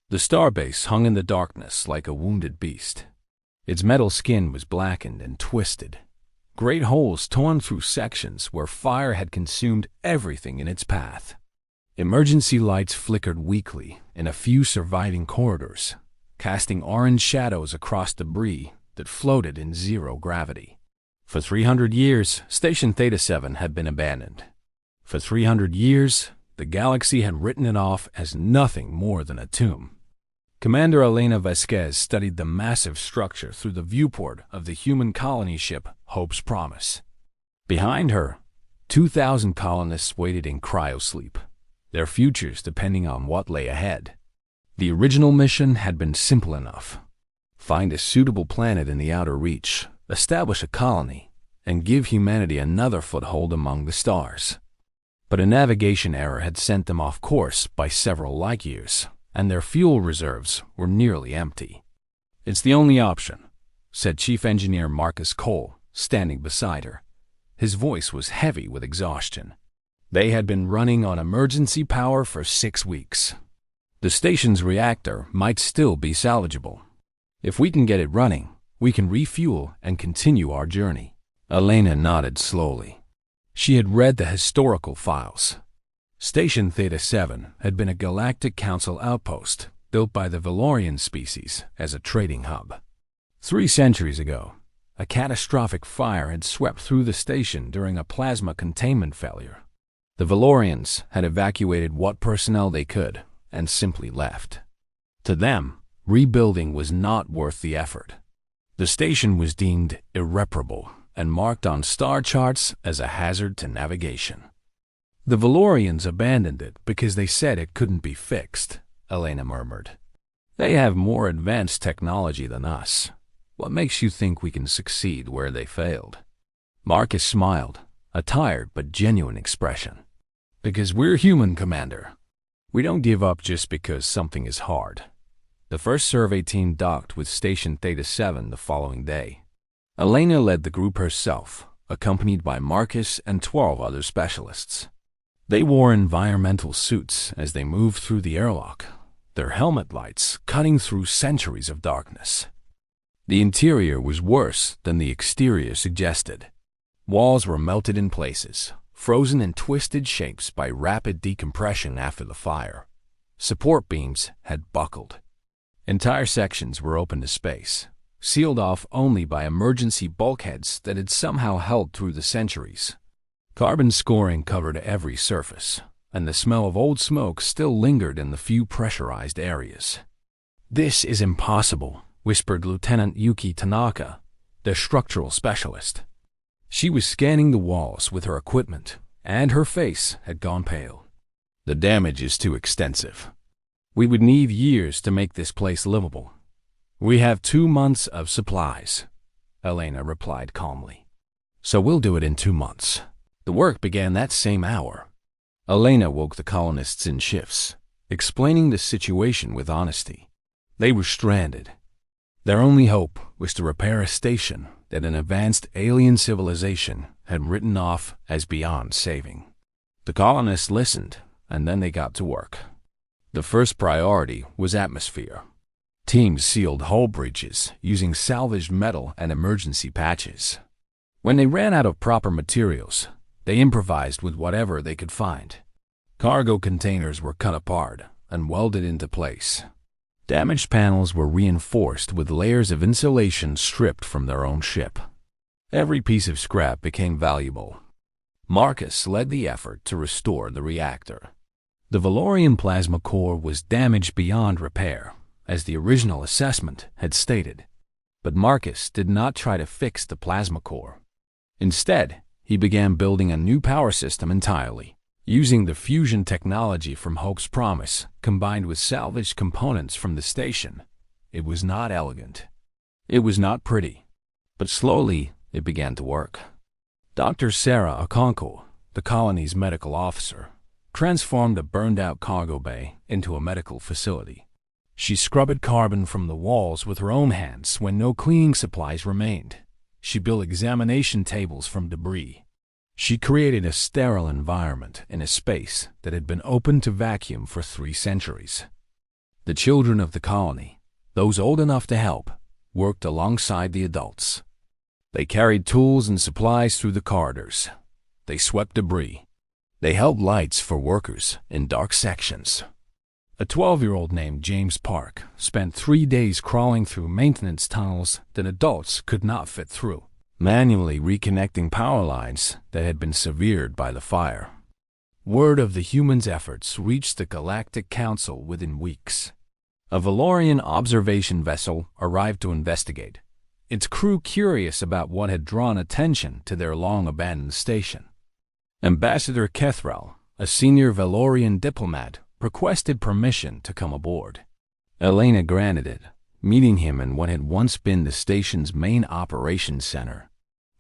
The starbase hung in the darkness like a wounded beast. Its metal skin was blackened and twisted, great holes torn through sections where fire had consumed everything in its path. Emergency lights flickered weakly in a few surviving corridors, casting orange shadows across debris that floated in zero gravity. For 300 years, Station Theta-7 had been abandoned. For 300 years, the galaxy had written it off as nothing more than a tomb. Commander Elena Vasquez studied the massive structure through the viewport of the human colony ship Hope's Promise. Behind her, 2,000 colonists waited in cryosleep, their futures depending on what lay ahead. The original mission had been simple enough: find a suitable planet in the outer reach, establish a colony, and give humanity another foothold among the stars. But a navigation error had sent them off course by several light years, and their fuel reserves were nearly empty. "It's the only option," said Chief Engineer Marcus Cole, standing beside her. His voice was heavy with exhaustion. They had been running on emergency power for 6 weeks. The station's reactor might still be salvageable. If we can get it running, we can refuel and continue our journey. Elena nodded slowly. She had read the historical files. Station Theta-7 had been a Galactic Council outpost built by the Valorian species as a trading hub. 3 centuries ago, a catastrophic fire had swept through the station during a plasma containment failure. The Valorians had evacuated what personnel they could and simply left. To them, rebuilding was not worth the effort. The station was deemed irreparable and marked on star charts as a hazard to navigation. "The Valorians abandoned it because they said it couldn't be fixed," Elena murmured. "They have more advanced technology than us. What makes you think we can succeed where they failed?" Marcus smiled, a tired but genuine expression. "Because we're human, Commander. We don't give up just because something is hard." The first survey team docked with Station Theta-7 the following day. Elena led the group herself, accompanied by Marcus and 12 other specialists. They wore environmental suits as they moved through the airlock, their helmet lights cutting through centuries of darkness. The interior was worse than the exterior suggested. Walls were melted in places, frozen in twisted shapes by rapid decompression after the fire. Support beams had buckled. Entire sections were open to space, sealed off only by emergency bulkheads that had somehow held through the centuries. Carbon scoring covered every surface, and the smell of old smoke still lingered in the few pressurized areas. "This is impossible," whispered Lieutenant Yuki Tanaka, the structural specialist. She was scanning the walls with her equipment, and her face had gone pale. "The damage is too extensive. We would need years to make this place livable." "We have 2 months of supplies," Elena replied calmly. "So we'll do it in 2 months." The work began that same hour. Elena woke the colonists in shifts, explaining the situation with honesty. They were stranded. Their only hope was to repair a station that an advanced alien civilization had written off as beyond saving. The colonists listened, and then they got to work. The first priority was atmosphere. Teams sealed hull breaches using salvaged metal and emergency patches. When they ran out of proper materials, they improvised with whatever they could find. Cargo containers were cut apart and welded into place. Damaged panels were reinforced with layers of insulation stripped from their own ship. Every piece of scrap became valuable. Marcus led the effort to restore the reactor. The Valorian plasma core was damaged beyond repair, as the original assessment had stated. But Marcus did not try to fix the plasma core. Instead, he began building a new power system entirely, using the fusion technology from Hope's Promise combined with salvaged components from the station. It was not elegant. It was not pretty. But slowly, it began to work. Dr. Sarah Okonkwo, the colony's medical officer, transformed a burned-out cargo bay into a medical facility. She scrubbed carbon from the walls with her own hands when no cleaning supplies remained. She built examination tables from debris. She created a sterile environment in a space that had been open to vacuum for 3 centuries. The children of the colony, those old enough to help, worked alongside the adults. They carried tools and supplies through the corridors. They swept debris. They held lights for workers in dark sections. A 12-year-old named James Park spent 3 days crawling through maintenance tunnels that adults could not fit through, manually reconnecting power lines that had been severed by the fire. Word of the humans' efforts reached the Galactic Council within weeks. A Valorian observation vessel arrived to investigate, its crew curious about what had drawn attention to their long-abandoned station. Ambassador Kethrel, a senior Valorian diplomat, requested permission to come aboard. Elena granted it, meeting him in what had once been the station's main operations center.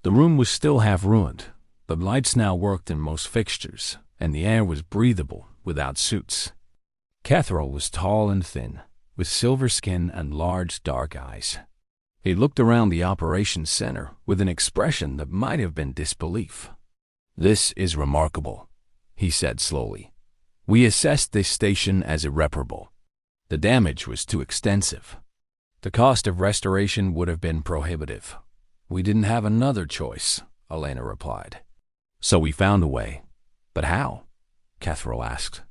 The room was still half ruined, but lights now worked in most fixtures, and the air was breathable without suits. Kethrel was tall and thin, with silver skin and large dark eyes. He looked around the operations center with an expression that might have been disbelief. "This is remarkable," he said slowly. "We assessed this station as irreparable. The damage was too extensive. The cost of restoration would have been prohibitive. We didn't have another choice," Elena replied. "So we found a way." "But how?" Kethrel asked.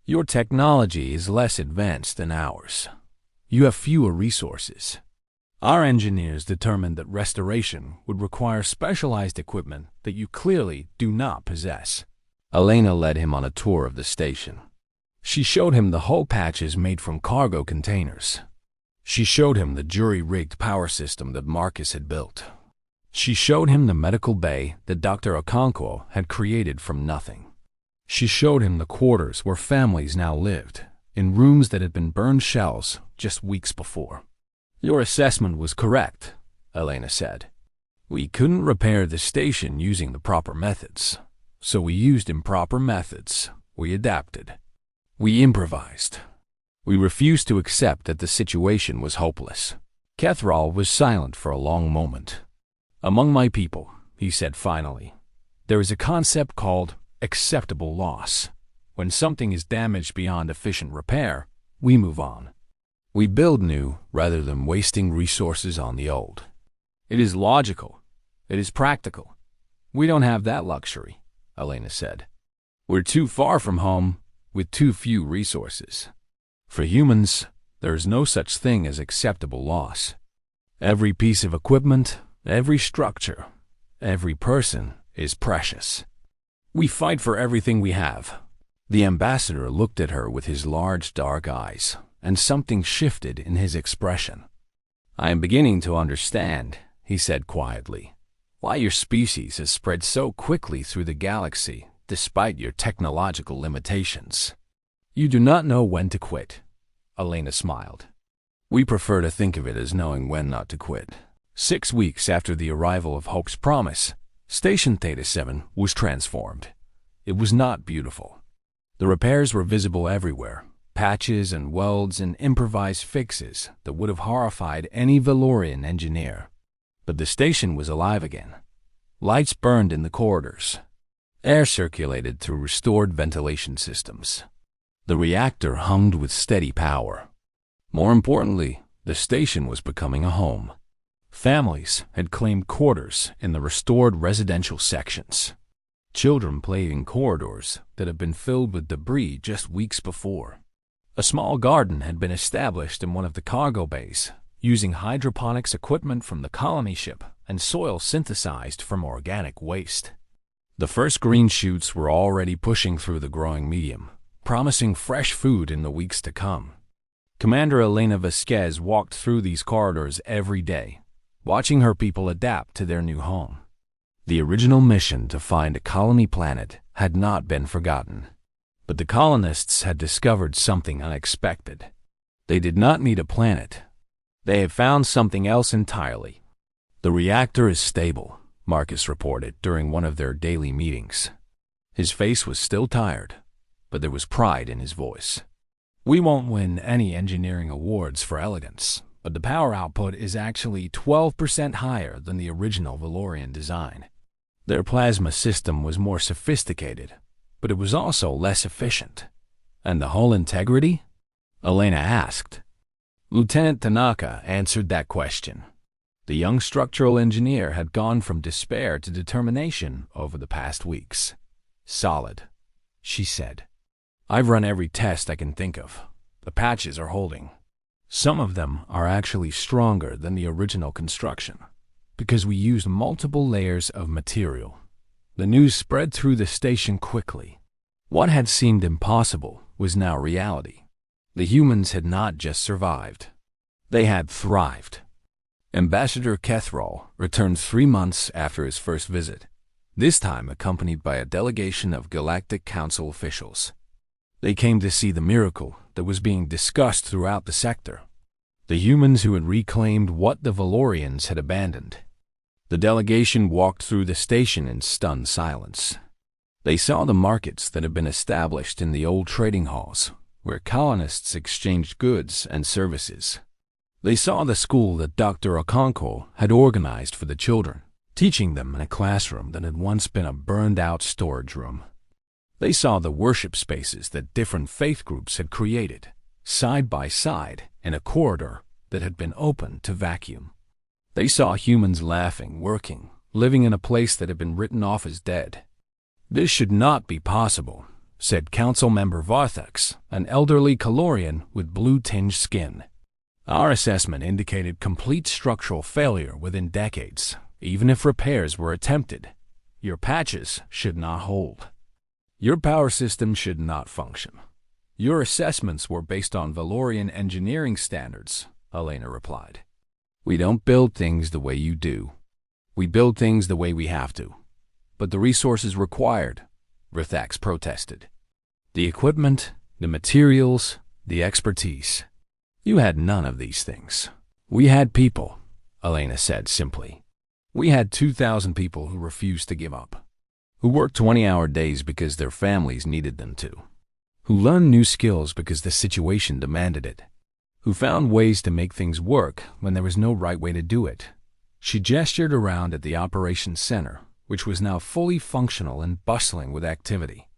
"Your technology is less advanced than ours. You have fewer resources. Our engineers determined that restoration would require specialized equipment that you clearly do not possess." Elena led him on a tour of the station. She showed him the hull patches made from cargo containers. She showed him the jury-rigged power system that Marcus had built. She showed him the medical bay that Dr. Okonkwo had created from nothing. She showed him the quarters where families now lived, in rooms that had been burned shells just weeks before. "Your assessment was correct," Elena said. "We couldn't repair the station using the proper methods. So we used improper methods. We adapted. We improvised. We refused to accept that the situation was hopeless." Kethrel was silent for a long moment. "Among my people," he said finally, "there is a concept called acceptable loss. When something is damaged beyond efficient repair, we move on. We build new rather than wasting resources on the old. It is logical. It is practical. We don't have that luxury," Elena said. "We're too far from home with too few resources. For humans, there is no such thing as acceptable loss. Every piece of equipment, every structure, every person is precious. We fight for everything we have." The ambassador looked at her with his large dark eyes, and something shifted in his expression. "I am beginning to understand," he said quietly, "why your species has spread so quickly through the galaxy despite your technological limitations. You do not know when to quit." Elena smiled. "We prefer to think of it as knowing when not to quit." 6 weeks after the arrival of Hope's Promise, Station Theta 7 was transformed. It was not beautiful. The repairs were visible everywhere, patches and welds and improvised fixes that would have horrified any Valorian engineer. But the station was alive again. Lights burned in the corridors. Air circulated through restored ventilation systems. The reactor hummed with steady power. More importantly, the station was becoming a home. Families had claimed quarters in the restored residential sections. Children played in corridors that had been filled with debris just weeks before. A small garden had been established in one of the cargo bays, using hydroponics equipment from the colony ship and soil synthesized from organic waste. The first green shoots were already pushing through the growing medium, promising fresh food in the weeks to come. Commander Elena Vasquez walked through these corridors every day, watching her people adapt to their new home. The original mission to find a colony planet had not been forgotten, but the colonists had discovered something unexpected. They did not need a planet. They had found something else entirely. "The reactor is stable," Marcus reported during one of their daily meetings. His face was still tired, but there was pride in his voice. "We won't win any engineering awards for elegance, but the power output is actually 12% higher than the original Valorian design. Their plasma system was more sophisticated, but it was also less efficient. And the hull integrity? Elena asked. Lieutenant Tanaka answered that question. The young structural engineer had gone from despair to determination over the past weeks. Solid, she said. I've run every test I can think of. The patches are holding. Some of them are actually stronger than the original construction, because we used multiple layers of material. The news spread through the station quickly. What had seemed impossible was now reality. The humans had not just survived. They had thrived. Ambassador Kethrall returned 3 months after his first visit, this time accompanied by a delegation of Galactic Council officials. They came to see the miracle that was being discussed throughout the sector. The humans who had reclaimed what the Valorians had abandoned. The delegation walked through the station in stunned silence. They saw the markets that had been established in the old trading halls, where colonists exchanged goods and services. They saw the school that Dr. Okonkwo had organized for the children, teaching them in a classroom that had once been a burned-out storage room. They saw the worship spaces that different faith groups had created, side by side in a corridor that had been opened to vacuum. They saw humans laughing, working, living in a place that had been written off as dead. This should not be possible, said Council Member Varthax, an elderly Calorian with blue-tinged skin. Our assessment indicated complete structural failure within decades, even if repairs were attempted. Your patches should not hold. Your power system should not function. Your assessments were based on Valorian engineering standards, Elena replied. We don't build things the way you do. We build things the way we have to. But the resources required, Varthax protested. The equipment, the materials, the expertise. You had none of these things. We had people, Elena said simply. We had 2,000 people who refused to give up, who worked 20-hour days because their families needed them to, who learned new skills because the situation demanded it, who found ways to make things work when there was no right way to do it. She gestured around at the operations center, which was now fully functional and bustling with activity.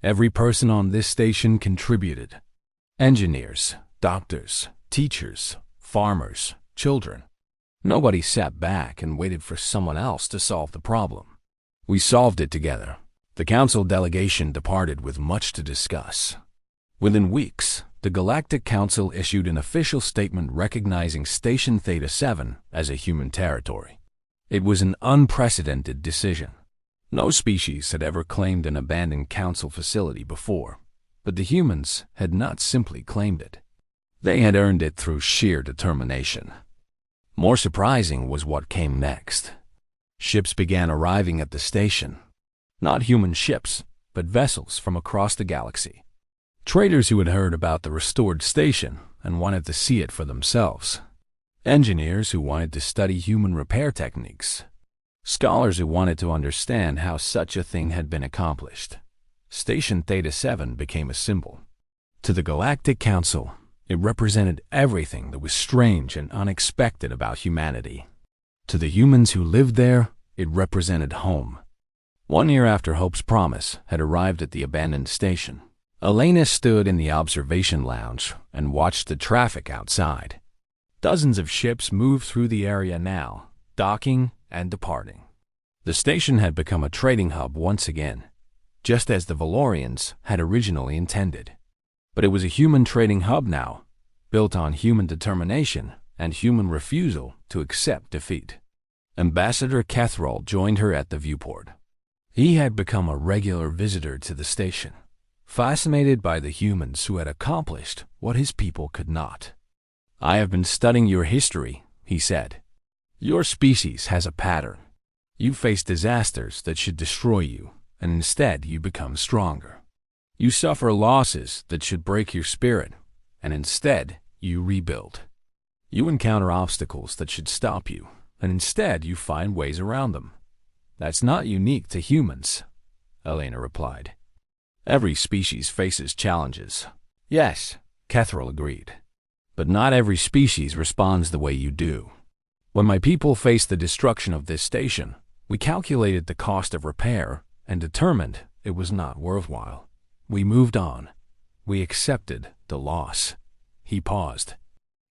Every person on this station contributed. Engineers, doctors, teachers, farmers, children. Nobody sat back and waited for someone else to solve the problem. We solved it together. The council delegation departed with much to discuss. Within weeks, the Galactic Council issued an official statement recognizing Station Theta 7 as a human territory. It was an unprecedented decision. No species had ever claimed an abandoned council facility before, but the humans had not simply claimed it. They had earned it through sheer determination. More surprising was what came next. Ships began arriving at the station. Not human ships, but vessels from across the galaxy. Traders who had heard about the restored station and wanted to see it for themselves. Engineers who wanted to study human repair techniques. Scholars who wanted to understand how such a thing had been accomplished. Station Theta 7 became a symbol. To the Galactic Council, it represented everything that was strange and unexpected about humanity. To the humans who lived there, it represented home. 1 year after Hope's Promise had arrived at the abandoned station, Elena stood in the observation lounge and watched the traffic outside. Dozens of ships moved through the area now, docking and departing. The station had become a trading hub once again, just as the Valorians had originally intended. But it was a human trading hub now, built on human determination and human refusal to accept defeat. Ambassador Kethrall joined her at the viewport. He had become a regular visitor to the station, fascinated by the humans who had accomplished what his people could not. I have been studying your history, he said. Your species has a pattern. You face disasters that should destroy you, and instead you become stronger. You suffer losses that should break your spirit, and instead you rebuild. You encounter obstacles that should stop you, and instead you find ways around them. That's not unique to humans, Elena replied. Every species faces challenges. Yes, Kethrall agreed. But not every species responds the way you do. When my people faced the destruction of this station, we calculated the cost of repair and determined it was not worthwhile. We moved on. We accepted the loss. He paused.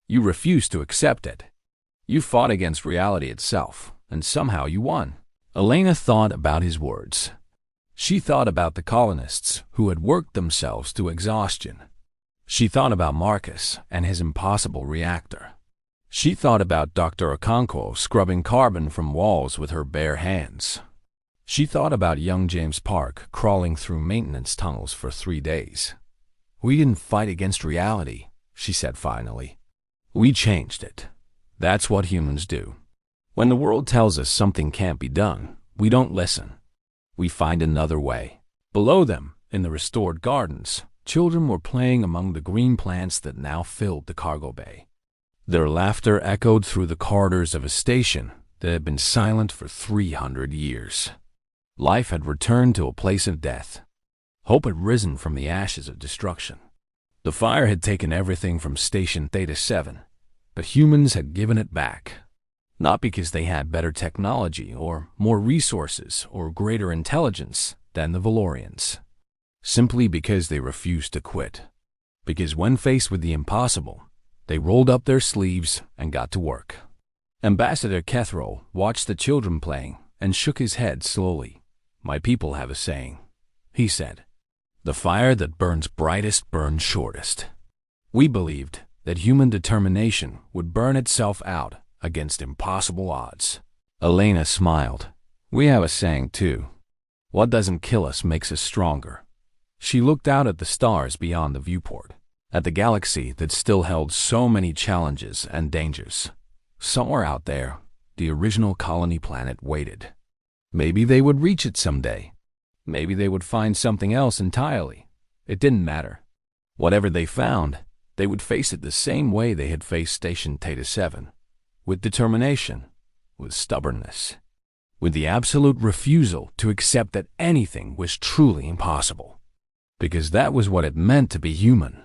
You refused to accept it. You fought against reality itself, and somehow you won. Elena thought about his words. She thought about the colonists who had worked themselves to exhaustion. She thought about Marcus and his impossible reactor. She thought about Dr. Okonkwo scrubbing carbon from walls with her bare hands. She thought about young James Park crawling through maintenance tunnels for 3 days. We didn't fight against reality, she said finally. We changed it. That's what humans do. When the world tells us something can't be done, we don't listen. We find another way. Below them, in the restored gardens, children were playing among the green plants that now filled the cargo bay. Their laughter echoed through the corridors of a station that had been silent for 300 years. Life had returned to a place of death. Hope had risen from the ashes of destruction. The fire had taken everything from Station Theta 7, but humans had given it back. Not because they had better technology or more resources or greater intelligence than the Valorians. Simply because they refused to quit. Because when faced with the impossible, they rolled up their sleeves and got to work. Ambassador Kethro watched the children playing and shook his head slowly. My people have a saying, he said. The fire that burns brightest burns shortest. We believed that human determination would burn itself out against impossible odds. Elena smiled. We have a saying too. What doesn't kill us makes us stronger. She looked out at the stars beyond the viewport, at the galaxy that still held so many challenges and dangers. Somewhere out there, the original colony planet waited. Maybe they would reach it someday. Maybe they would find something else entirely. It didn't matter. Whatever they found, they would face it the same way they had faced Station Theta 7. With determination, with stubbornness, with the absolute refusal to accept that anything was truly impossible. Because that was what it meant to be human.